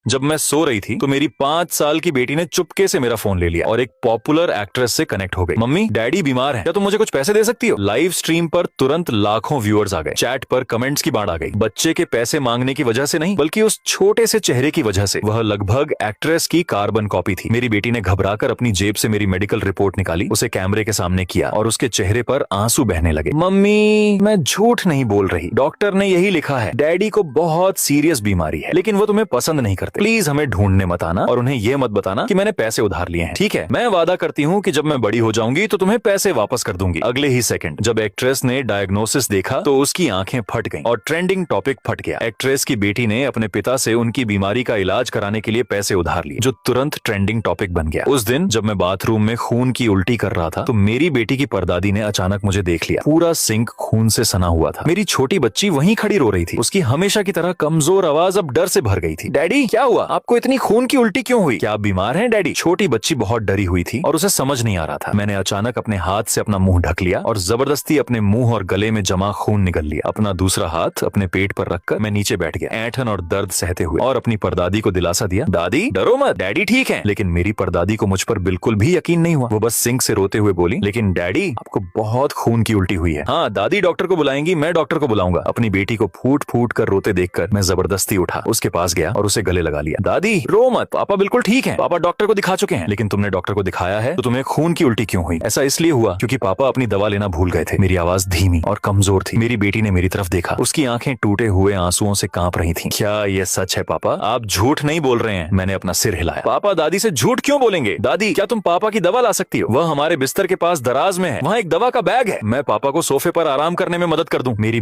जब मैं सो रही थी तो मेरी 5 साल की बेटी ने चुपके से मेरा फोन ले लिया और एक पॉपुलर एक्ट्रेस से कनेक्ट हो गई। मम्मी, डैडी बीमार हैं, क्या तुम मुझे कुछ पैसे दे सकती हो? लाइव स्ट्रीम पर तुरंत लाखों व्यूअर्स आ गए। चैट पर कमेंट्स की बाढ़ आ गई। बच्चे के पैसे मांगने की वजह से नहीं, बल्कि उस छोटे से चेहरे की वजह से। वह लगभग एक्ट्रेस की कार्बन कॉपी थी। मेरी बेटी ने घबराकर अपनी जेब से मेरी मेडिकल रिपोर्ट निकाली, उसे कैमरे के सामने किया और उसके चेहरे पर आंसू बहने लगे। मम्मी, मैं झूठ नहीं बोल रही, डॉक्टर ने यही लिखा है, डैडी को बहुत सीरियस बीमारी है, लेकिन वो तुम्हें पसंद नहीं करते। प्लीज हमें ढूंढने मत आना और उन्हें यह मत बताना कि मैंने पैसे उधार लिए हैं, ठीक है? मैं वादा करती हूँ कि जब मैं बड़ी हो जाऊंगी तो तुम्हें पैसे वापस कर दूंगी। अगले ही सेकंड जब एक्ट्रेस ने डायग्नोसिस देखा तो उसकी आंखें फट गईं और ट्रेंडिंग टॉपिक फट गया। एक्ट्रेस की बेटी ने अपने पिता से उनकी बीमारी का इलाज कराने के लिए पैसे उधार लिए, जो तुरंत ट्रेंडिंग टॉपिक बन गया। उस दिन जब मैं बाथरूम में खून की उल्टी कर रहा था तो मेरी बेटी की परदादी ने अचानक मुझे देख लिया। पूरा सिंक खून से सना हुआ था। मेरी छोटी बच्ची वहीं खड़ी रो रही थी। उसकी हमेशा की तरह कमजोर आवाज अब डर से भर गई थी। डैडी, क्या हुआ? आपको इतनी खून की उल्टी क्यों हुई? क्या आप बीमार हैं डैडी? छोटी बच्ची बहुत डरी हुई थी और उसे समझ नहीं आ रहा था। मैंने अचानक अपने हाथ से अपना मुंह ढक लिया और जबरदस्ती अपने मुंह और गले में जमा खून निगल लिया। अपना दूसरा हाथ अपने पेट पर रखकर मैं नीचे बैठ गया, ऐंठन और दर्द सहते हुए, और अपनी परदादी को दिलासा दिया, दादी डरो मत, डैडी ठीक है। लेकिन मेरी परदादी को मुझ पर बिल्कुल भी यकीन नहीं हुआ। वो बस सिंक से रोते हुए बोली, लेकिन डैडी, आपको बहुत खून की उल्टी हुई है। हाँ, दादी डॉक्टर को बुलाएंगी, मैं डॉक्टर को बुलाऊंगा। अपनी बेटी को फूट फूट कर रोते देखकर मैं जबरदस्ती उठा, उसके पास गया और उसे गले लगा लिया। दादी रो मत, पापा बिल्कुल ठीक है, पापा डॉक्टर को दिखा चुके हैं। लेकिन तुमने डॉक्टर को दिखाया है तो तुम्हें खून की उल्टी क्यों हुई? ऐसा इसलिए हुआ क्योंकि पापा अपनी दवा लेना भूल गए थे। मेरी आवाज धीमी और कमजोर थी। मेरी बेटी ने मेरी तरफ देखा, उसकी आंखें टूटे हुए आंसुओं से कांप रही थीं। क्या ये सच है पापा? आप झूठ नहीं बोल रहे हैं। मैंने अपना सिर हिलाया। पापा दादी से झूठ क्यों बोलेंगे? दादी, क्या तुम पापा की दवा ला सकती हो? वह हमारे बिस्तर के पास दराज में है, वहाँ एक दवा का बैग है। मैं पापा को सोफे पर आराम करने में मदद कर दूं। मेरी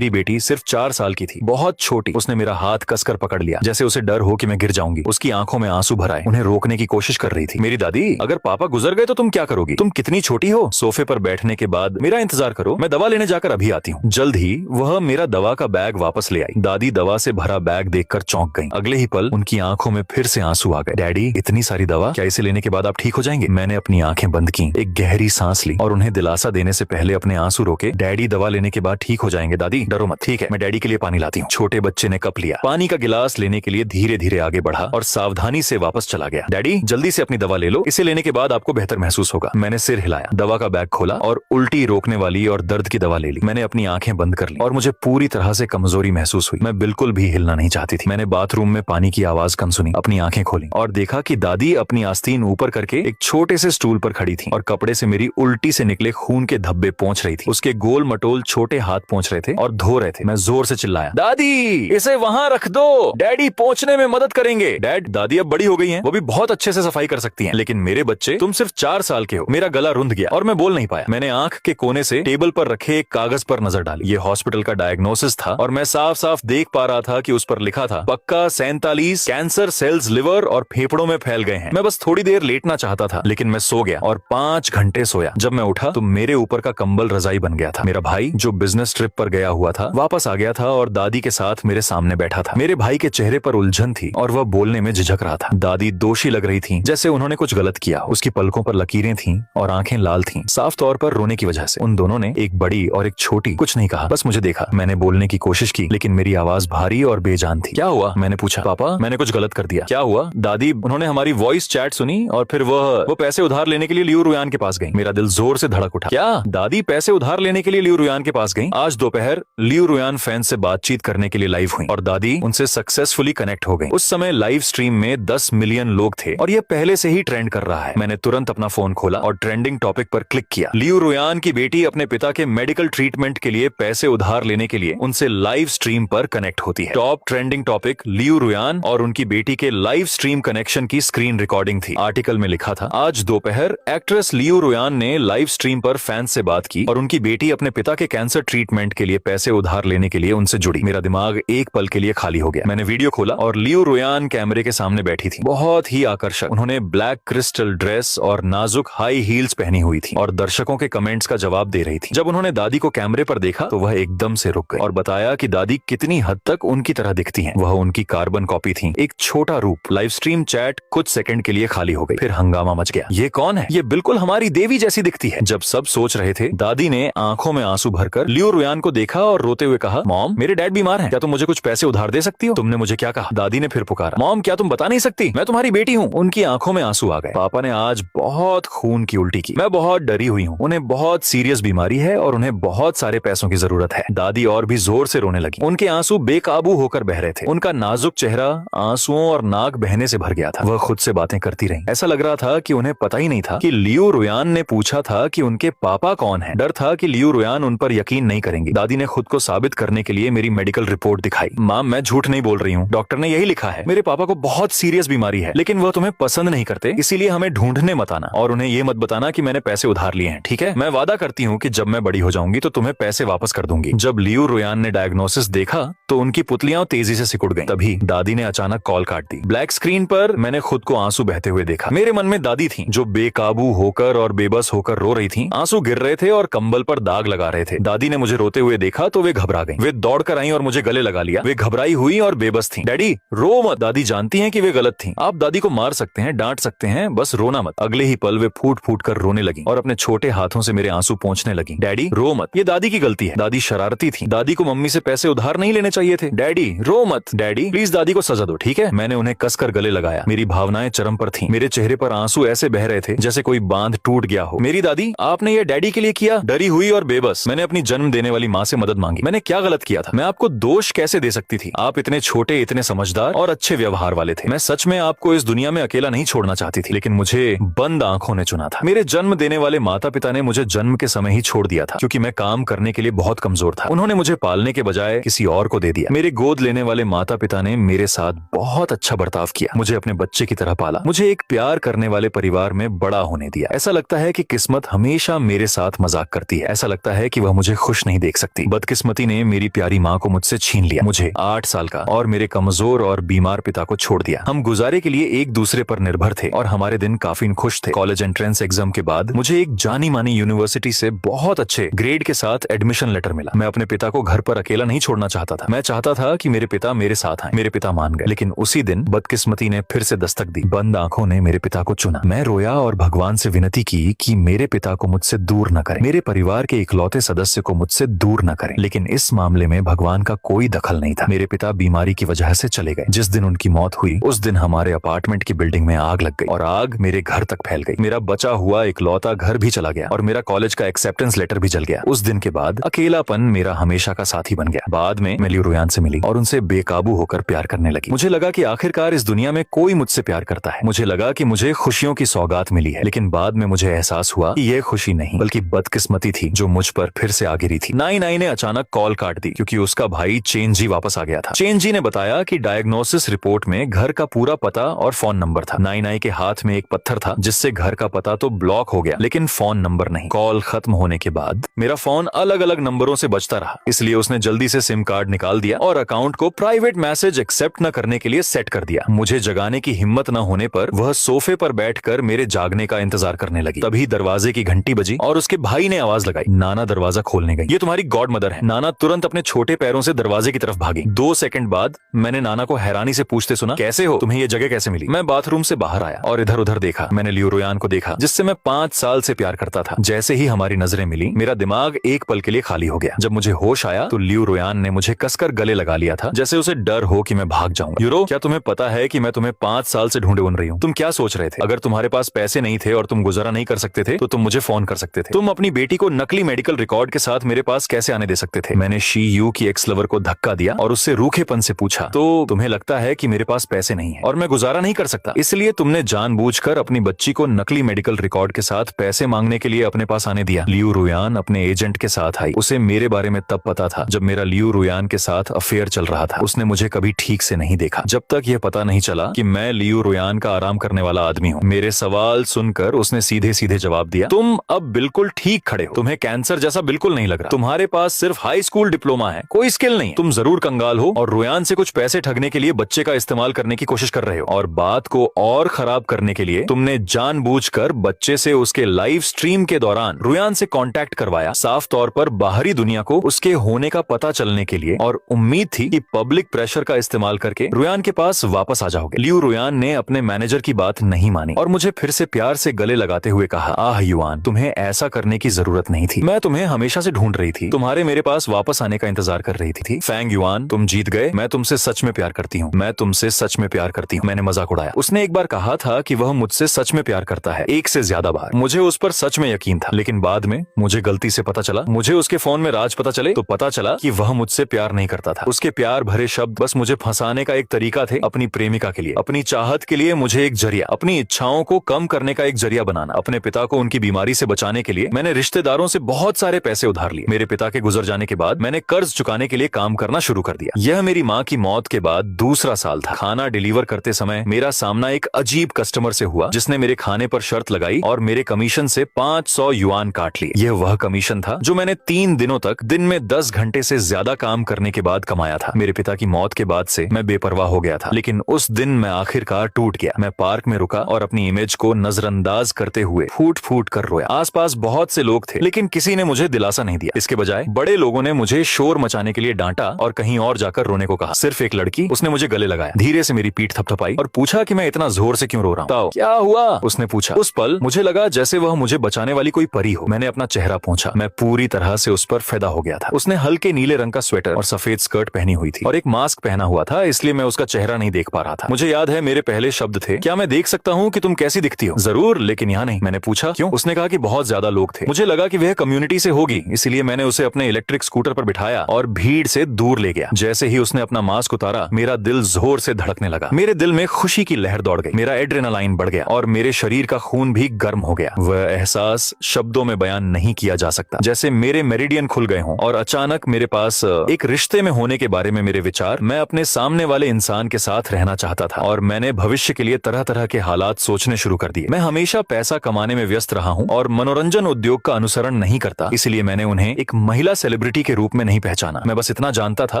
बेटी सिर्फ 4 साल की थी, बहुत छोटी। उसने मेरा हाथ कसकर पकड़ लिया, जैसे उसे डर हो कि मैं गिर जाऊंगी। उसकी आंखों में आंसू भर आए, उन्हें रोकने की कोशिश कर रही थी। मेरी दादी, अगर पापा गुजर गए तो तुम क्या करोगी? तुम कितनी छोटी हो। सोफे पर बैठने के बाद मेरा इंतजार करो, मैं दवा लेने जाकर अभी आती हूँ। जल्द ही वह मेरा दवा का बैग वापस ले आई। दादी दवा से भरा बैग देखकर चौंक गई। अगले ही पल उनकी आंखों में फिर से आंसू आ गए। डैडी, इतनी सारी दवा, क्या इसे लेने के बाद आप ठीक हो जाएंगे? मैंने अपनी आंखें बंद की, एक गहरी सांस ली और उन्हें दिलासा देने से पहले अपने आंसू रोके। डैडी दवा लेने के बाद ठीक हो जाएंगे, दादी डरो मत। ठीक है, मैं डैडी के लिए पानी लाती हूँ। छोटे बच्चे ने कप लिया, पानी का गिलास लेने के लिए धीरे धीरे आगे बढ़ा और सावधानी से वापस चला गया। डैडी जल्दी से अपनी दवा ले लो, इसे लेने के बाद आपको बेहतर महसूस होगा। मैंने सिर हिलाया, दवा का बैग खोला और उल्टी रोकने वाली और दर्द की दवा ले ली। मैंने अपनी आंखें बंद कर ली और मुझे पूरी तरह से कमजोरी महसूस हुई। मैं बिल्कुल भी हिलना नहीं चाहती थी। मैंने बाथरूम में पानी की आवाज कम सुनी, अपनी आंखें खोली और देखा कि दादी अपनी आस्तीन ऊपर करके एक छोटे से स्टूल पर खड़ी थी और कपड़े से मेरी उल्टी से निकले खून के धब्बे पोंछ रही थी। उसके गोल मटोल छोटे हाथ पोंछ रहे थे और धो रहे थे। मैं जोर से चिल्लाया, दादी इसे वहां रख दो, डैडी पोंछने में मदद करेंगे। डैड, दादी अब बड़ी हो गई हैं, वो भी बहुत अच्छे से सफाई कर सकती हैं, लेकिन मेरे बच्चे, तुम सिर्फ 4 साल के हो। मेरा गला रुंध गया और मैं बोल नहीं पाया। मैंने आंख के कोने से टेबल पर रखे एक कागज पर नजर डाली। ये हॉस्पिटल का डायग्नोसिस था और मैं साफ साफ देख पा रहा था कि उस पर लिखा था, पक्का 47 कैंसर सेल्स लिवर और फेफड़ों में फैल गए हैं। मैं बस थोड़ी देर लेटना चाहता था, लेकिन मैं सो गया और 5 घंटे सोया। जब मैं उठा तो मेरे ऊपर का कंबल रजाई बन गया था। मेरा भाई, जो बिजनेस ट्रिप पर गया हुआ था, वापस आ गया था और दादी के साथ मेरे सामने बैठा था। मेरे भाई के चेहरे पर उलझन थी और वह बोलने में झिझक रहा था। दादी दोषी लग रही थी, जैसे उन्होंने कुछ गलत किया। उसकी पलकों पर लकीरें थीं और आंखें लाल थीं, साफ तौर पर रोने की वजह से। उन दोनों ने, एक बड़ी और एक छोटी, कुछ नहीं कहा, बस मुझे देखा। मैंने बोलने की कोशिश की, लेकिन मेरी आवाज भारी और बेजान थी। क्या हुआ? मैंने पूछा। पापा, मैंने कुछ गलत कर दिया। क्या हुआ? दादी, उन्होंने हमारी वॉइस चैट सुनी और फिर वो पैसे उधार लेने के लिए लियू रुयान के पास गई। मेरा दिल जोर से धड़क उठा। क्या दादी पैसे उधार लेने के लिए लियू रुयान के पास गई? आज दोपहर लियू रुयान फैन से बातचीत करने के लिए लाइव हुई और दादी उनसे सक्सेसफुली कनेक्ट हो गई। उस समय लाइव स्ट्रीम में 10 मिलियन लोग थे और ये पहले से ही ट्रेंड कर रहा है। मैंने तुरंत अपना फोन खोला और ट्रेंडिंग टॉपिक पर क्लिक किया। लियू रुयान की बेटी अपने पिता के मेडिकल ट्रीटमेंट के लिए पैसे उधार लेने के लिए उनसे लाइव स्ट्रीम पर कनेक्ट होती है। टॉप ट्रेंडिंग टॉपिक लियू रुयान और उनकी बेटी के लाइव स्ट्रीम कनेक्शन की स्क्रीन रिकॉर्डिंग थी। आर्टिकल में लिखा था, आज दोपहर एक्ट्रेस लियू रुयान ने लाइव स्ट्रीम पर फैंस से बात की और उनकी बेटी अपने पिता के कैंसर ट्रीटमेंट के लिए पैसे उधार लेने के लिए उनसे जुड़ी। मेरा दिमाग एक पल के लिए खाली हो गया। मैंने वीडियो खोला और लियू रुयान कैमरे के सामने बैठी थी, बहुत ही आकर्षक। उन्होंने ब्लैक क्रिस्टल ड्रेस और नाजुक हाई हील्स पहनी हुई थी और दर्शकों के कमेंट्स का जवाब दे रही थी। जब उन्होंने दादी को कैमरे पर देखा तो वह एकदम से रुक गए और बताया कि दादी कितनी हद तक उनकी तरह दिखती हैं। वह उनकी कार्बन कॉपी थी, एक छोटा रूप। लाइव स्ट्रीम चैट कुछ सेकंड के लिए खाली हो गई, फिर हंगामा मच गया। ये कौन है? ये बिल्कुल हमारी देवी जैसी दिखती है। जब सब सोच रहे थे, दादी ने आंखों में आंसू भरकर लियू रुयान को देखा और रोते हुए कहा, मॉम, मेरे डैड बीमार हैं, क्या तुम मुझे कुछ पैसे उधार दे सकती हो? तुमने मुझे क्या कहा? दादी ने ने फिर पुकारा, मॉम क्या तुम बता नहीं सकती, मैं तुम्हारी बेटी हूँ। उनकी आंखों में आंसू आ गए। पापा ने आज बहुत खून की उल्टी की। मैं बहुत डरी हुई हूँ, उन्हें बहुत सीरियस बीमारी है और उन्हें बहुत सारे पैसों की जरूरत है। दादी और भी जोर से रोने लगी। उनके आंसू बेकाबू होकर बह रहे थे। उनका नाजुक चेहरा आंसुओं और नाक बहने से भर गया था। वह खुद से बातें करती रही। ऐसा लग रहा था कि उन्हें पता ही नहीं था कि लियू रुयान ने पूछा था कि उनके पापा कौन है। डर था कि लियू रुयान उन पर यकीन नहीं करेंगे। दादी ने खुद को साबित करने के लिए मेरी मेडिकल रिपोर्ट दिखाई। माम, मैं झूठ नहीं बोल रही हूँ, डॉक्टर ने यही लिखा है। मेरे पापा को बहुत सीरियस बीमारी है, लेकिन वह तुम्हें पसंद नहीं करते, इसीलिए हमें ढूंढने मत आना और उन्हें ये मत बताना कि मैंने पैसे उधार लिए हैं, ठीक है? मैं वादा करती हूँ कि जब मैं बड़ी हो जाऊंगी तो तुम्हें पैसे वापस कर दूंगी। जब लियू रुयान ने डायग्नोसिस देखा तो उनकी पुतलियां तेजी से सिकुड़ गईं। तभी दादी ने अचानक कॉल काट दी। ब्लैक स्क्रीन पर मैंने खुद को आंसू बहते हुए देखा। मेरे मन में दादी थी जो बेकाबू होकर और बेबस होकर रो रही थी। आंसू गिर रहे थे और कंबल पर दाग लगा रहे थे। दादी ने मुझे रोते हुए देखा तो वे घबरा गईं। वे दौड़कर आईं और मुझे गले लगा लिया। वे घबराई हुई और बेबस थी। डैडी रो मत। दादी जानती हैं कि वे गलत थी। आप दादी को मार सकते हैं, डांट सकते हैं, बस रोना मत। अगले ही पल वे फूट फूट कर रोने लगी और अपने छोटे हाथों से मेरे आंसू पोंछने लगी। डैडी रो मत, ये दादी की गलती है। दादी शरारती थी। दादी को मम्मी से पैसे उधार नहीं लेने चाहिए थे। डैडी रो मत। डैडी प्लीज दादी को सजा दो, ठीक है? मैंने उन्हें कसकर गले लगाया। मेरी भावनाएं चरम पर थीं। मेरे चेहरे पर आंसू ऐसे बह रहे थे जैसे कोई बांध टूट गया हो। मेरी दादी, आपने ये डैडी के लिए किया? डरी हुई और बेबस मैंने अपनी जन्म देने वाली माँ से मदद मांगी। मैंने क्या गलत किया था? मैं आपको दोष कैसे दे सकती थी? आप इतने छोटे, इतने समझदार और अच्छे व्यवहार वाले थे। मैं सच में आपको इस दुनिया में अकेला नहीं छोड़ना चाहती थी, लेकिन मुझे बंद आंखों ने चुना था। मेरे जन्म देने वाले माता पिता ने मुझे जन्म के समय ही छोड़ दिया था क्योंकि मैं काम करने के लिए बहुत कमजोर था। उन्होंने मुझे पालने के बजाय किसी और को दे दिया। मेरे गोद लेने वाले माता पिता ने मेरे साथ बहुत अच्छा बर्ताव किया, मुझे अपने बच्चे की तरह पाला, मुझे एक प्यार करने वाले परिवार में बड़ा होने दिया। ऐसा लगता है कि किस्मत हमेशा मेरे साथ मजाक करती है। ऐसा लगता है कि वह मुझे खुश नहीं देख सकती। बदकिस्मती ने मेरी प्यारी माँ को मुझसे छीन लिया, मुझे 8 साल का और मेरे कमजोर और बीमार पिता को छोड़ दिया। हम गुजारे के लिए एक दूसरे पर निर्भर थे और हमारे दिन काफी खुश थे। कॉलेज एंट्रेंस एग्जाम के बाद मुझे एक जानी मानी यूनिवर्सिटी से बहुत अच्छे ग्रेड के साथ एडमिशन लेटर मिला। मैं अपने पिता को घर पर अकेला नहीं छोड़ना चाहता था। मैं चाहता था कि मेरे पिता मेरे साथ आए। मेरे पिता मान गए, लेकिन उसी दिन बदकिस्मती ने फिर से दस्तक दी। बंद आंखों ने मेरे पिता को चुना। मैं रोया और भगवान से विनती की कि मेरे पिता को मुझसे दूर न करें, मेरे परिवार के इकलौते सदस्य को मुझसे दूर न करें। लेकिन इस मामले में भगवान का कोई दखल नहीं था। मेरे पिता बीमारी की वजह से चले गए। जिस दिन उनकी मौत हुई उस दिन हमारे अपार्टमेंट की बिल्डिंग में आग लग गई और आग मेरे घर तक फैल गई। मेरा बचा हुआ इकलौता घर भी चला गया और मेरा कॉलेज का एक्सेप्टेंस लेटर भी जल गया। उस दिन के बाद अकेलापन मेरा हमेशा का साथी बन गया। बाद में मैं लियू रुयान से मिली और उनसे बेकाबू होकर प्यार करने लगी। मुझे लगा कि आखिरकार इस दुनिया में कोई मुझसे प्यार करता है। मुझे लगा कि मुझे खुशियों की सौगात मिली है। लेकिन बाद में मुझे एहसास हुआ कि यह खुशी नहीं बल्कि बदकिस्मती थी जो मुझ पर फिर से आ गिरी थी। नाई नाई ने अचानक कॉल काट दी क्योंकि उसका भाई चेनजी वापस आ गया था। चेनजी ने बताया कि डायग्नोसिस रिपोर्ट में घर का पूरा पता और फोन नंबर था। नाई नाई के हाथ में एक पत्थर था जिससे घर का पता तो ब्लॉक हो गया लेकिन फोन नंबर नहीं। कॉल खत्म होने के बाद मेरा फोन अलग अलग नंबरों से बजता रहा, इसलिए उसने जल्दी से सिम कार्ड निकाल दिया और अकाउंट को प्राइवेट मैसेज एक्सेप्ट न करने के लिए सेट कर दिया। मुझे जगाने की हिम्मत न होने पर वह सोफे पर बैठकर मेरे जागने का इंतजार करने लगी। तभी दरवाजे की घंटी बजी और उसके भाई ने आवाज लगाई, नाना दरवाजा खोलने गई। ये तुम्हारी गॉड मदर है। नाना तुरंत अपने छोटे पैरों से दरवाजे की तरफ भागी। 2 सेकंड बाद मैंने नाना को हैरानी से पूछते सुना, कैसे हो? तुम्हें ये जगह कैसे मिली? मैं बाथरूम से बाहर आया और इधर उधर देखा। मैंने लियू रुयान को देखा जिससे मैं 5 साल से प्यार करता था। जैसे ही हमारी नजरें मिली मेरा दिमाग एक पल के लिए खाली हो गया। जब मुझे होश आया तो लियू रुयान ने मुझे कसकर गले लगा लिया था जैसे उसे डर हो कि मैं भाग जाऊंगा। यूरो, क्या तुम्हें पता है कि मैं तुम्हें 5 साल से ढूंढे रही हूँ? तुम क्या सोच रहे थे? अगर तुम्हारे पास पैसे नहीं थे और तुम गुजारा नहीं कर सकते थे तो तुम मुझे फोन कर सकते थे। तुम अपनी बेटी को नकली मेडिकल रिकॉर्ड के साथ मेरे पास कैसे आने दे सकते थे? मैंने शी यू की एक्स लवर को धक्का दिया और उससे रूखेपन से पूछा, तो तुम्हें लगता है कि मेरे पास पैसे नहीं है और मैं गुजारा नहीं कर सकता, इसलिए तुमने जानबूझकर अपनी बच्ची को नकली मेडिकल रिकॉर्ड के साथ पैसे मांगने के लिए अपने पास आने दिया। लियू रुयान अपने एजेंट के साथ आई। उसे मेरे बारे में तब पता था जब मेरा लियू रुयान के साथ अफेयर चल रहा था। उसने मुझे कभी ठीक से नहीं देखा जब तक यह पता नहीं चला कि मैं लियू रुयान का आराम करने वाला आदमी हूँ। मेरे सवाल सुनकर उसने सीधे सीधे जवाब दिया, तुम अब बिल्कुल ठीक खड़े हो। तुम्हें कैंसर जैसा बिल्कुल नहीं लग रहा। तुम्हारे पास सिर्फ हाई स्कूल डिप्लोमा है, कोई स्किल नहीं। तुम जरूर कंगाल हो और रुयान से कुछ पैसे ठगने के लिए बच्चे का इस्तेमाल करने की कोशिश कर रहे हो। और बात को और खराब करने के लिए तुमने जानबूझकर बच्चे से उसके लाइव स्ट्रीम के दौरान रुयान से कांटेक्ट करवाया, साफ तौर पर बाहरी दुनिया को उसके होने का पता चलने के लिए, और उम्मीद थी कि पब्लिक प्रेशर का इस्तेमाल करके रुयान के पास वापस आ जाओगे। लियू रुयान ने अपने मैनेजर की बात नहीं मानी और मुझे फिर से प्यार से गले लगाते हुए कहा, आह युआन, तुम्हें ऐसा करने की जरूरत नहीं थी। मैं तुम्हें हमेशा से ढूंढ रही थी, तुम्हारे मेरे पास वापस आने का इंतजार कर रही थी। फैंग युआन, तुम जीत गए। मैं तुमसे सच में प्यार करती करती हूँ, मैं तुमसे सच में प्यार करती हूँ। मैंने मजाक उड़ाया। उसने एक बार कहा था कि वह मुझसे सच में प्यार करता है, एक से ज्यादा बार। मुझे उस पर सच में यकीन था, लेकिन बाद में मुझे गलती से पता चला, मुझे उसके फोन में राज पता चले तो पता चला कि वह मुझसे प्यार नहीं करता था। उसके प्यार भरे शब्द बस मुझे फंसाने का एक तरीका थे, अपनी प्रेमिका के लिए, अपनी चाहत के लिए मुझे एक जरिया, अपनी इच्छाओं को कम करने का एक जरिया बनाना। अपने पिता को उनकी बीमारी से बचाने के लिए मैंने रिश्तेदारों से बहुत सारे पैसे उधार लिए। मेरे पिता के गुजर जाने के बाद मैंने कर्ज चुकाने के लिए काम करना शुरू कर दिया। यह मेरी माँ की मौत के बाद दूसरा साल था। खाना डिलीवर करते समय मेरा सामना एक अजीब कस्टमर से हुआ जिसने मेरे खाने पर शर्त लगाई और मेरे कमीशन से 500 युआन काट लिए। यह वह कमीशन था जो मैंने 3 दिनों तक दिन में 10 घंटे से ज्यादा काम करने के बाद कमाया था। मेरे पिता की मौत के बाद से मैं बेपरवाह हो गया था, लेकिन उस दिन मैं आखिरकार टूट गया। मैं पार्क में रुका और अपनी इमेज को नजरअंदाज करते हुए फूट फूट कर रोया। आसपास बहुत से लोग थे, लेकिन किसी ने मुझे दिलासा नहीं दिया। इसके बजाय बड़े लोगों ने मुझे शोर मचाने के लिए डांटा और कहीं और जाकर रोने को कहा। सिर्फ एक लड़की, उसने मुझे गले लगाया, धीरे से मेरी पीठ थपथपाई और पूछा कि मैं इतना जोर से क्यों रो रहा हूँ। क्या हुआ? उसने पूछा। उस पल मुझे लगा जैसे वह मुझे बचाने वाली कोई परी हो। मैंने अपना चेहरा पोंछा। मैं पूरी तरह से उस पर फिदा हो गया था। उसने हल्के नीले रंग का स्वेटर और सफेद स्कर्ट पहनी हुई थी और एक मास्क पहना हुआ था, इसलिए मैं उसका चेहरा नहीं देख पा रहा था। मुझे याद है मेरे पहले शब्द थे, क्या मैं देख सकता हूँ कि तुम कैसी दिखती हो? जरूर, लेकिन यहाँ नहीं। मैंने पूछा क्यों? उसने कहा कि बहुत ज्यादा लोग थे। मुझे लगा कि वह कम्युनिटी से होगी, इसलिए मैंने उसे अपने इलेक्ट्रिक स्कूटर पर बिठाया और भीड़ से दूर ले गया। जैसे ही उसने अपना मास्क उतारा, मेरा दिल जोर से धड़कने लगा। मेरे दिल में खुशी की लहर दौड़ गई, मेरा एड्रेनालाइन बढ़ गया और मेरे शरीर का खून भी गर्म हो गया। वह एहसास शब्दों में बयान नहीं किया जा सकता। जैसे मेरे मेरिडियन खुल गए हों और अचानक मेरे पास एक रिश्ते में होने के बारे में मेरे विचार, मैं अपने सामने वाले इंसान के साथ रहना चाहता था और मैंने भविष्य के लिए तरह तरह के हालात सोचने शुरू कर दिए। मैं हमेशा पैसा कमाने में व्यस्त रहा हूँ और मनोरंजन उद्योग का अनुसरण नहीं करता, इसलिए मैंने उन्हें एक महिला सेलिब्रिटी के रूप में नहीं पहचाना। मैं बस इतना जानता था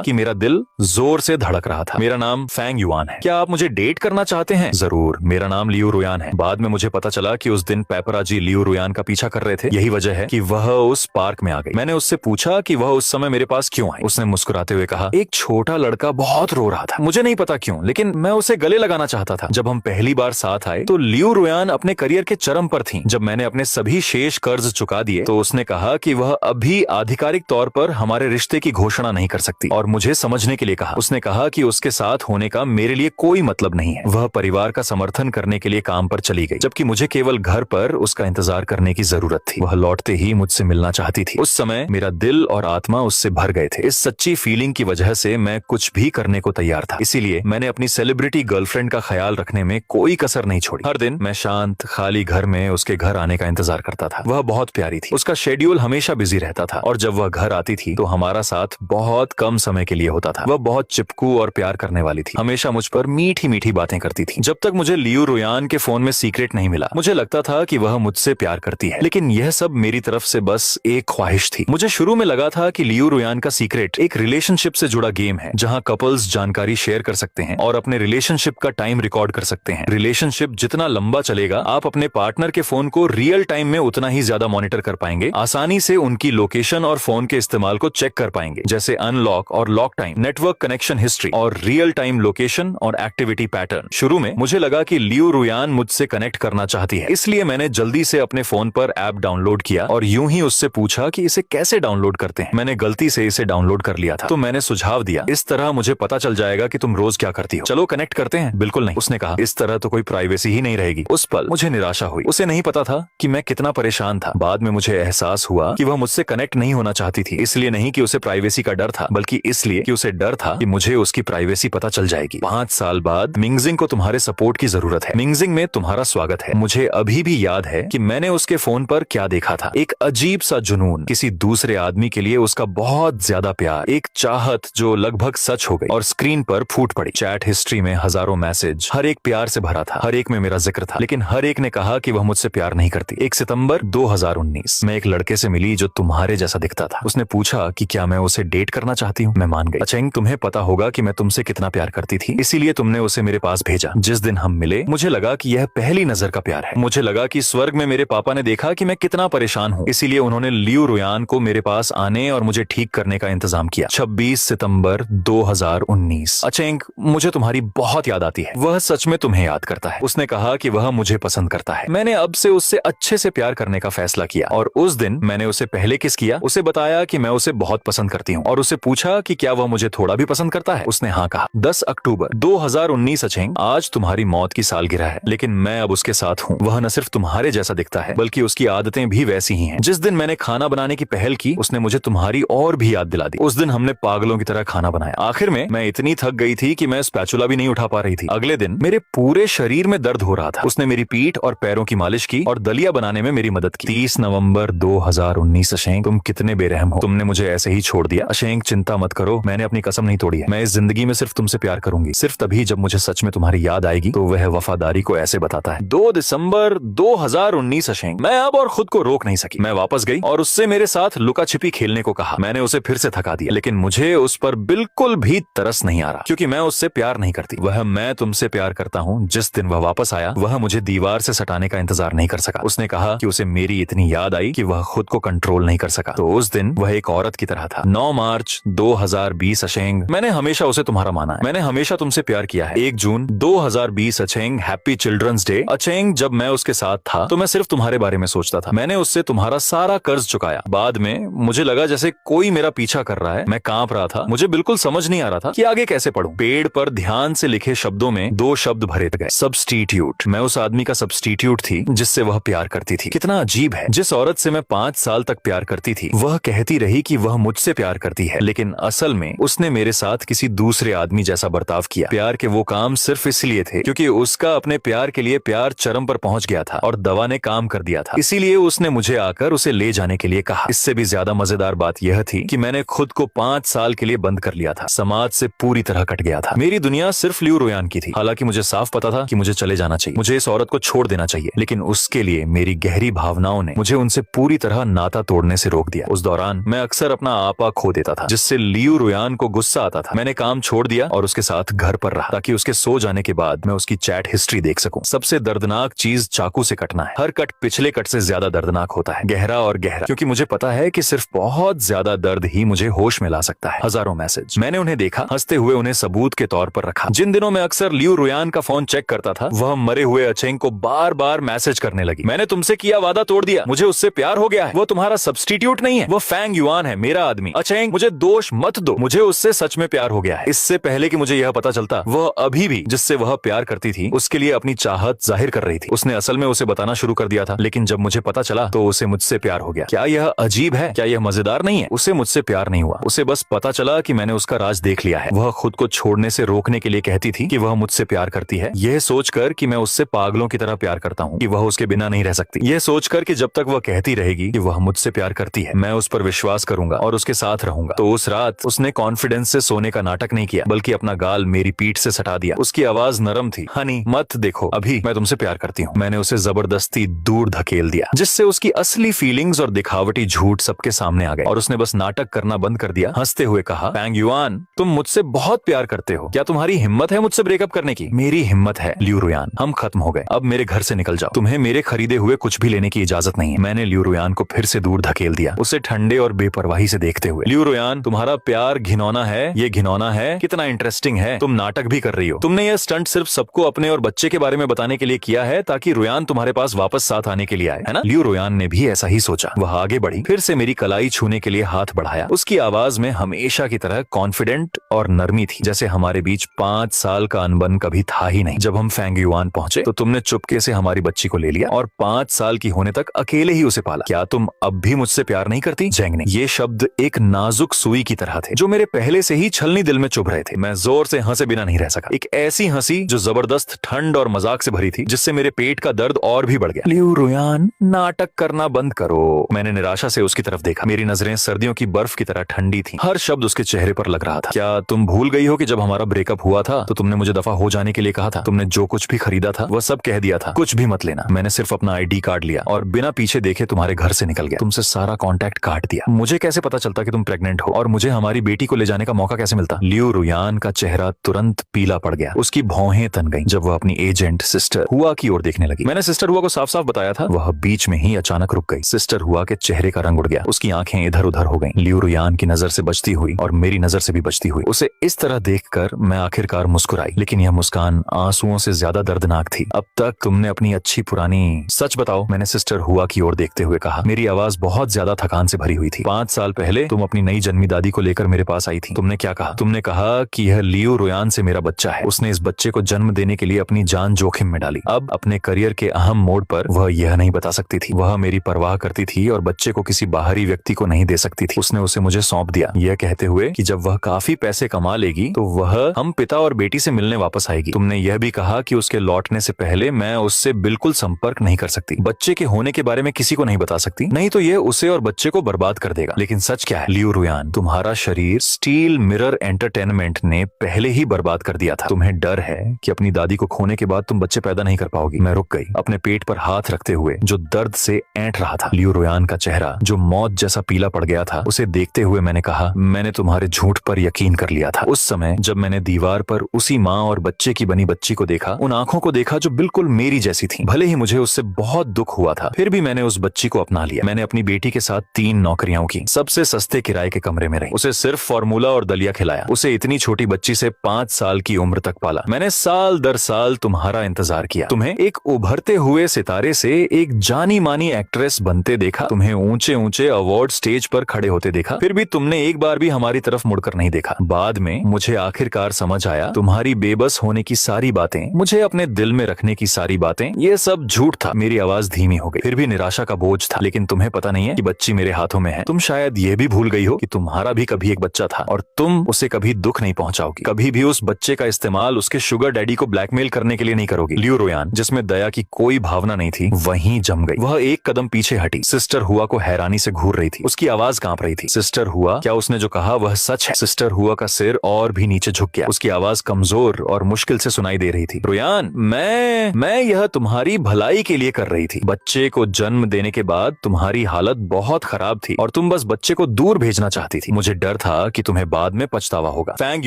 कि मेरा दिल जोर से धड़क रहा था। मेरा नाम फैंग युआन है। क्या आप मुझे डेट करना चाहते हैं? जरूर। मेरा नाम लियू रुयान है। बाद में मुझे पता चला कि उस दिन पेपराजी लियू रुयान का पीछा कर रहे थे। यही वजह है कि वह उस पार्क में आ गई। मैंने उससे पूछा कि वह उस समय मेरे पास क्यों आई। उसने मुस्कुराते हुए कहा, एक छोटा लड़का बहुत रो रहा था। मुझे नहीं पता क्यों, लेकिन मैं उसे गले लगाना चाहता था। जब हम पहली बार साथ आए तो लियू रुयान अपने करियर के चरम पर थी। जब मैंने अपने सभी शेष कर्ज चुका दिए तो उसने कहा कि वह अभी आधिकारिक तौर पर हमारे रिश्ते की घोषणा नहीं कर सकती और मुझे समझने के लिए कहा। उसने कहा कि उसके साथ होने का मेरे लिए कोई मतलब नहीं है। वह परिवार का समर्थन करने के लिए काम पर चली गई, जबकि मुझे केवल घर पर उसका इंतजार करने की जरूरत थी। वह लौटते ही मुझसे मिलना चाहती थी। उस समय मेरा दिल और आत्मा उससे भर गए थे। इस सच्ची फीलिंग की वजह से मैं कुछ भी करने को तैयार था। इसीलिए मैंने अपनी सेलिब्रिटी गर्लफ्रेंड का ख्याल रखने में कोई कसर नहीं छोड़ी। हर दिन मैं शांत खाली घर में उसके घर आने का इंतजार करता था। वह बहुत प्यारी थी। उसका शेड्यूल हमेशा बिजी रहता था और जब वह घर आती थी तो हमारा साथ बहुत कम समय के लिए होता था। वह बहुत चिपकू और प्यार करने वाली थी। हमेशा मुझ पर मीठी मीठी बातें करती थी। जब तक मुझे लियू रुयान के फोन में सीक्रेट नहीं मिला, मुझे लगता था कि वह मुझसे प्यार करती है, लेकिन यह सब मेरी तरफ से बस एक ख्वाहिश थी। मुझे शुरू में लगा था कि लियू रुयान का सीक्रेट एक रिलेशनशिप से जुड़ा गेम है, जहां कपल्स जानकारी शेयर कर सकते हैं और अपने रिलेशनशिप का टाइम रिकॉर्ड कर सकते हैं। रिलेशनशिप जितना लंबा चलेगा, आप अपने पार्टनर के फोन को रियल टाइम में उतना ही ज्यादा मॉनिटर कर पाएंगे, आसानी से उनकी लोकेशन और फोन के इस्तेमाल को चेक कर पाएंगे, जैसे अनलॉक और lock time, network connection history और रियल टाइम लोकेशन और एक्टिविटी पैटर्न। शुरू में मुझे लगा कि लियू रुयान मुझसे कनेक्ट करना चाहती है, इसलिए मैंने जल्दी से अपने फोन पर ऐप डाउनलोड किया और यूं ही उससे पूछा कि इसे कैसे डाउनलोड करते हैं। मैंने गलती से इसे डाउनलोड कर लिया था, तो मैंने सुझाव दिया, इस तरह मुझे पता चल जाएगा कि तुम रोज क्या करती हो। चलो कनेक्ट करते हैं। बिल्कुल नहीं, उसने कहा, इस तरह तो कोई प्राइवेसी ही नहीं रहेगी। उस पल मुझे निराशा हुई। उसे नहीं पता था कि मैं कितना परेशान था। बाद में मुझे एहसास हुआ कि वह मुझसे कनेक्ट नहीं होना चाहती थी, इसलिए नहीं कि उसे प्राइवेसी का डर था, बल्कि इसलिए कि उसे डर था कि मुझे उसकी प्राइवेसी पता चल जाएगी। 5 साल बाद मिंगजिंग को तुम्हारे सपोर्ट की जरूरत है। मिंगजिंग में तुम्हारा स्वागत है। मुझे अभी भी याद है कि मैंने उसके फोन पर क्या देखा था। एक अजीब सा जुनून, किसी दूसरे आदमी के लिए उसका बहुत ज्यादा प्यार, एक चाहत जो लगभग सच हो गई और स्क्रीन पर फूट पड़ी। चैट हिस्ट्री में हजारों मैसेज, हर एक प्यार से भरा था, हर एक में मेरा जिक्र था, लेकिन हर एक ने कहा कि वह मुझसे प्यार नहीं करती। 1 सितंबर 2019 मैं एक लड़के से मिली जो तुम्हारे जैसा दिखता था। उसने पूछा कि क्या मैं उसे डेट करना चाहती हूँ। मैं मान गई। अचेंग, तुम्हें पता होगा कि मैं तुमसे कितना प्यार करती थी, इसीलिए तुमने उसे मेरे पास भेजा। जिस दिन हम मिले, मुझे लगा कि यह पहली नजर का प्यार है। मुझे लगा कि स्वर्ग में मेरे पापा ने देखा कि मैं कितना परेशान हूँ, इसीलिए उन्होंने लियू रुयान को मेरे पास आने और मुझे ठीक करने का इंतजाम किया। 26 सितंबर 2019। अचेंग, मुझे तुम्हारी बहुत याद आती है। वह सच में तुम्हें याद करता है। उसने कहा कि वह मुझे पसंद करता है। मैंने अब से उससे अच्छे से प्यार करने का फैसला किया और उस दिन मैंने उसे पहले किस किया, उसे बताया कि मैं उसे बहुत पसंद करती हूँ और उसे पूछा कि क्या वह मुझे थोड़ा भी पसंद करता है। उसने हाँ कहा। कहा 10 अक्टूबर 2019 अचेंग, आज तुम्हारी मौत की सालगिरह है, लेकिन मैं अब उसके साथ हूँ। वह न सिर्फ तुम्हारे जैसा दिखता है बल्कि उसकी आदतें भी वैसी ही हैं। जिस दिन मैंने खाना बनाने की पहल की उसने मुझे तुम्हारी और भी याद दिला दी। उस दिन हमने पागलों की तरह खाना बनाया। आखिर में मैं इतनी थक गई थी कि मैं स्पैचुला भी नहीं उठा पा रही थी। अगले दिन मेरे पूरे शरीर में दर्द हो रहा था। उसने मेरी पीठ और पैरों की मालिश की और दलिया बनाने में मेरी मदद की। 30 नवंबर 2019 अशेंग, तुम कितने बेरहम हो। तुमने मुझे ऐसे ही छोड़ दिया। अशेंग, चिंता मत करो, मैंने अपनी कसम नहीं तोड़ी है। मैं इस जिंदगी में सिर्फ तुमसे प्यार करूंगी, सिर्फ तभी जब मुझे सच में तुम्हारी याद आएगी। तो वह वफादारी को ऐसे बताता है। 2 दिसंबर 2019 अशेंग, मैं अब और खुद को रोक नहीं सकी। मैं वापस गई और उससे मेरे साथ लुका छिपी खेलने को कहा। मैंने उसे फिर से थका दिया, लेकिन मुझे उस पर बिल्कुल भी तरस नहीं आ रहा, क्योंकि मैं उससे प्यार नहीं करती। वह मैं तुमसे प्यार करता हूँ। जिस दिन वह वापस आया वह मुझे दीवार से सटाने का इंतजार नहीं कर सका। उसने कहा कि उसे मेरी इतनी याद आई कि वह खुद को कंट्रोल नहीं कर सका। तो उस दिन वह एक औरत की तरह था। 9 मार्च 2020 अशेंग, मैंने हमेशा उसे तुम्हारा माना है। मैंने हमेशा तुमसे प्यार किया है। 1 जून 2020 अचेंग, हैप्पी चिल्ड्रंस डे। अचेंग, जब मैं उसके साथ था तो मैं सिर्फ तुम्हारे बारे में सोचता था। मैंने उससे तुम्हारा सारा कर्ज चुकाया। बाद में मुझे लगा जैसे कोई मेरा पीछा कर रहा है। मैं कांप रहा था। मुझे बिल्कुल समझ नहीं आ रहा था कि आगे कैसे पढूं। पेड़ पर ध्यान से लिखे शब्दों में 2 शब्द भरे गए, सब्स्टिट्यूट। मैं उस आदमी का सब्स्टिट्यूट थी जिससे वह प्यार करती थी। कितना अजीब है, जिस औरत से मैं 5 साल तक प्यार करती थी वह कहती रही कि वह मुझसे प्यार करती है, लेकिन असल में उसने मेरे साथ किसी दूसरे आदमी जैसा बर्ताव किया। प्यार के वो काम सिर्फ इसलिए थे क्योंकि उसका अपने प्यार के लिए प्यार चरम पर पहुंच गया था और दवा ने काम कर दिया था। इसीलिए उसने मुझे आकर उसे ले जाने के लिए कहा। इससे भी ज्यादा मजेदार बात यह थी कि मैंने खुद को 5 साल के लिए बंद कर लिया था। समाज से पूरी तरह कट गया था। मेरी दुनिया सिर्फ लियू रोयान की थी। हालांकि मुझे साफ पता था कि मुझे चले जाना चाहिए, मुझे इस औरत को छोड़ देना चाहिए, लेकिन उसके लिए मेरी गहरी भावनाओं ने मुझे उनसे पूरी तरह नाता तोड़ने से रोक दिया। उस दौरान मैं अक्सर अपना आपा खो देता था, जिससे लियू रोयान को गुस्सा आता था। मैंने काम छोड़ दिया और उसके साथ घर पर रहा ताकि उसके सो जाने के बाद मैं उसकी चैट हिस्ट्री देख सकूं। सबसे दर्दनाक चीज चाकू से कटना है। हर कट पिछले कट से ज्यादा दर्दनाक होता है, गहरा और गहरा, क्योंकि मुझे पता है कि सिर्फ बहुत ज्यादा दर्द ही मुझे होश में ला सकता है। हजारों मैसेज मैंने उन्हें देखा, हंसते हुए उन्हें सबूत के तौर पर रखा। जिन दिनों में अक्सर लियू रोयान का फोन चेक करता था वह मरे हुए अचेंग को बार बार मैसेज करने लगी। मैंने तुमसे किया वादा तोड़ दिया, मुझे उससे प्यार हो गया है। वो तुम्हारा सब्स्टिट्यूट नहीं है, वो फैंग युआन है, मेरा आदमी। अचेंग, मुझे दोष मत दो, मुझे उससे सच में प्यार हो गया है। इससे पहले कि मुझे यह पता चलता वह अभी भी जिससे वह प्यार करती थी उसके लिए अपनी चाहत जाहिर कर रही थी। उसने असल में उसे बताना शुरू कर दिया था, लेकिन जब मुझे पता चला तो उसे मुझसे प्यार हो गया। क्या यह अजीब है? क्या यह मजेदार नहीं है? उसे मुझसे प्यार नहीं हुआ, उसे बस पता चला कि मैंने उसका राज देख लिया है। वह खुद को छोड़ने से रोकने के लिए कहती थी कि वह मुझसे प्यार करती है, यह सोचकर कि मैं उससे पागलों की तरह प्यार करता हूँ, कि वह उसके बिना नहीं रह सकती। यह सोचकर कि जब तक वह कहती रहेगी कि वह मुझसे प्यार करती है मैं उस पर विश्वास करूंगा और उसके साथ रहूंगा। तो उस रात उसने कॉन्फिडेंस से सोने का नाटक नहीं किया, बल्कि अपना गाल मेरी पीठ से सटा दिया। उसकी आवाज नरम थी, हनी मत देखो, अभी मैं तुमसे प्यार करती हूँ। मैंने उसे जबरदस्ती दूर धकेल दिया, जिससे उसकी असली फीलिंग्स और दिखावटी झूठ सबके सामने आ गए और उसने बस नाटक करना बंद कर दिया। हंसते हुए कहा, फैंग युआन, तुम मुझसे बहुत प्यार करते हो, क्या तुम्हारी हिम्मत है मुझसे ब्रेकअप करने की? मेरी हिम्मत है लियू रोयान, हम खत्म हो गए, अब मेरे घर से निकल जाओ। तुम्हें मेरे खरीदे हुए कुछ भी लेने की इजाजत नहीं है। मैंने लियू रोयान को फिर से दूर धकेल दिया, उसे ठंडे और बेपरवाही से देखते हुए। लियू रोयान, तुम्हारा प्यार घिनौना है, ये घिनौना है, कितना इंटरेस्टिंग है, तुम नाटक भी कर रही हो। तुमने यह स्टंट सिर्फ सबको अपने और बच्चे के बारे में बताने के लिए किया है ताकि रोयान तुम्हारे पास वापस साथ आने के लिए आए, है ना? लियू रोयान ने भी ऐसा ही सोचा। वह आगे बढ़ी, फिर से मेरी कलाई छूने के लिए हाथ बढ़ाया। उसकी आवाज में हमेशा की तरह कॉन्फिडेंट और नरमी थी, जैसे हमारे बीच 5 साल का अनबन कभी था ही नहीं। जब हम फैंग युआन पहुंचे तो तुमने चुपके से हमारी बच्ची को ले लिया और 5 साल की होने तक अकेले ही उसे पाला। क्या तुम अब भी मुझसे प्यार नहीं करती? जेंग ने। ये शब्द एक नाजुक सुई की तरह थे जो मेरे पहले से ही छलनी दिल में चुभ रहे थे। मैं जोर से हंसे बिना नहीं रह सका, एक ऐसी हंसी जो जबरदस्त ठंड और मजाक से भरी थी, जिससे मेरे पेट का दर्द और भी बढ़ गया। लियू रोयान, नाटक करना बंद करो। मैंने निराशा से उसकी तरफ देखा। मेरी नजरें सर्दियों की बर्फ की तरह ठंडी थी। हर शब्द उसके चेहरे पर लग रहा था। क्या तुम भूल गई हो कि जब हमारा ब्रेकअप हुआ था तो तुमने मुझे दफा हो जाने के लिए कहा था? तुमने जो कुछ भी खरीदा था वह सब कह दिया था, कुछ भी मत लेना। मैंने सिर्फ अपना आईडी कार्ड लिया और बिना पीछे देखे तुम्हारे घर से निकल गया। तुमसे सारा कांटेक्ट काट दिया। मुझे कैसे पता चलता कि तुम प्रेग्नेंट हो और मुझे हमारी बेटी को ले जाने का मौका कैसे मिलता? लियू रोयान का चेहरा तुरंत पीला पड़ गया। उसकी भौहें तन गईं जब वह अपनी एजेंट सिस्टर हुआ की ओर देखने लगी। मैंने सिस्टर हुआ को साफ साफ बताया था। वह बीच में ही अचानक रुक गई। सिस्टर हुआ के चेहरे का रंग उड़ गया, उसकी आंखें इधर उधर हो गईं। लियू रोयान की नजर से बचती हुई और मेरी नजर से भी बचती हुई उसे इस तरह देखकर मैं आखिरकार मुस्कुराई, लेकिन यह मुस्कान आंसुओं से ज्यादा दर्दनाक थी। अब तक तुमने अपनी अच्छी पुरानी सच बताओ, मैंने सिस्टर हुआ की ओर देखते हुए कहा। मेरी आवाज बहुत ज्यादा थकान से भरी हुई थी। 5 साल पहले तुम अपनी नई जन्मी दादी को लेकर मेरे पास आई थी। तुमने क्या कहा? तुमने कहा कि यह लियो रुयान से मेरा बच्चा है। उसने इस बच्चे को जन्म देने के लिए अपनी जान जोखिम में डाली। अब अपने करियर के अहम मोड़ पर वह यह नहीं बता सकती थी। वह मेरी परवाह करती थी और बच्चे को किसी बाहरी व्यक्ति को नहीं दे सकती थी। उसने उसे मुझे सौंप दिया, यह कहते हुए कि जब वह काफी पैसे कमा लेगी तो वह हम पिता और बेटी से मिलने वापस आएगी। तुमने यह भी कहा कि उसके लौटने से पहले मैं उससे बिल्कुल संपर्क नहीं कर सकती, बच्चे के होने के बारे में किसी को नहीं बता सकती, नहीं तो यह उसे और बच्चे को बर्बाद कर देगा। लेकिन सच क्या है लियो रुयान, तुम्हारा शरीर स्टील मिरर एंटरटेनमेंट ने पहले ही बर्बाद कर दिया था। तुम्हें डर है कि अपनी दादी को खोने के बाद तुम बच्चे पैदा नहीं कर पाओगी। मैं रुक गई, अपने पेट पर हाथ रखते हुए जो दर्द से ऐंठ रहा था। लियो रुयान का चेहरा जो मौत जैसा पीला पड़ गया था, उसे देखते हुए मैंने कहा, मैंने तुम्हारे झूठ पर यकीन कर लिया था। उस समय जब मैंने दीवार पर उसी माँ और बच्चे की बनी बच्ची को देखा, उन आंखों को देखा जो बिल्कुल मेरी जैसी थी। भले ही मुझे उससे बहुत दुख हुआ था, फिर भी मैंने उस बच्ची को अपना लिया। मैंने अपनी बेटी के साथ 3 नौकरियां की, सबसे सस्ते किराए के कमरे में रही, उसे सिर्फ फार्मूला और दलिया खिलाया, उसे इतनी छोटी बच्ची से 5 साल की उम्र तक पाला। मैंने साल दर साल तुम्हारा इंतजार किया, तुम्हें एक उभरते हुए सितारे से एक जानी मानी एक्ट्रेस बनते देखा, तुम्हें ऊंचे ऊंचे अवार्ड स्टेज पर खड़े होते देखा, फिर भी तुमने एक बार भी हमारी तरफ मुड़कर नहीं देखा। बाद में मुझे आखिरकार समझ आया, तुम्हारी बेबस होने की सारी बातें, मुझे अपने दिल में रखने की सारी बातें, ये सब झूठ था। मेरी आवाज धीमी हो गई, फिर भी निराशा का बोझ था। लेकिन तुम्हें पता नहीं है कि बच्ची मेरे हाथों में है। तुम शायद ये भी भूल गई हो कि तुम्हारा भी कभी एक बच्चा था और तुम उसे कभी दुख नहीं पहुंचाओगी। कभी भी उस बच्चे का इस्तेमाल उसके शुगर डैडी को ब्लैकमेल करने के लिए नहीं करोगी। लियो रुयान, जिसमें दया की कोई भावना नहीं थी, वहीं जम गई। वह एक कदम पीछे हटी, सिस्टर हुआ को हैरानी से घूर रही थी, उसकी आवाज कांप रही थी। सिस्टर हुआ, क्या उसने जो कहा वह सच है? सिस्टर हुआ का सिर और भी नीचे झुक गया, उसकी आवाज कमजोर और मुश्किल से सुनाई दे रही थी। रुयान, मैं यह तुम्हारी भलाई के लिए कर रही थी। बच्चे को जन्म देने के बाद तुम्हारी हालत बहुत खराब थी और तुम बस बच्चे को दूर भेजना चाहती थी। मुझे डर था कि तुम्हें बाद में पछतावा होगा। फैंग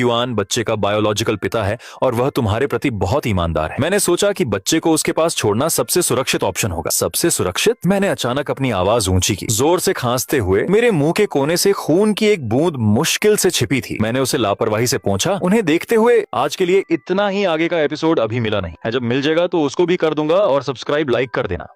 युआन बच्चे का बायोलॉजिकल पिता है और वह तुम्हारे प्रति बहुत ईमानदार है। मैंने सोचा कि बच्चे को उसके पास छोड़ना सबसे सुरक्षित ऑप्शन होगा। सबसे सुरक्षित? मैंने अचानक अपनी आवाज ऊंची की, जोर से खांसते हुए। मेरे मुंह के कोने से खून की एक बूंद मुश्किल से छिपी थी। मैंने उसे लापरवाही से पूछा, उन्हें देखते हुए, आज के लिए इतना ही, आगे का एपिसोड अभी मिला नहीं है, जब मिल जाएगा तो उसको भी कर दूंगा और सब्सक्राइब लाइक कर देना।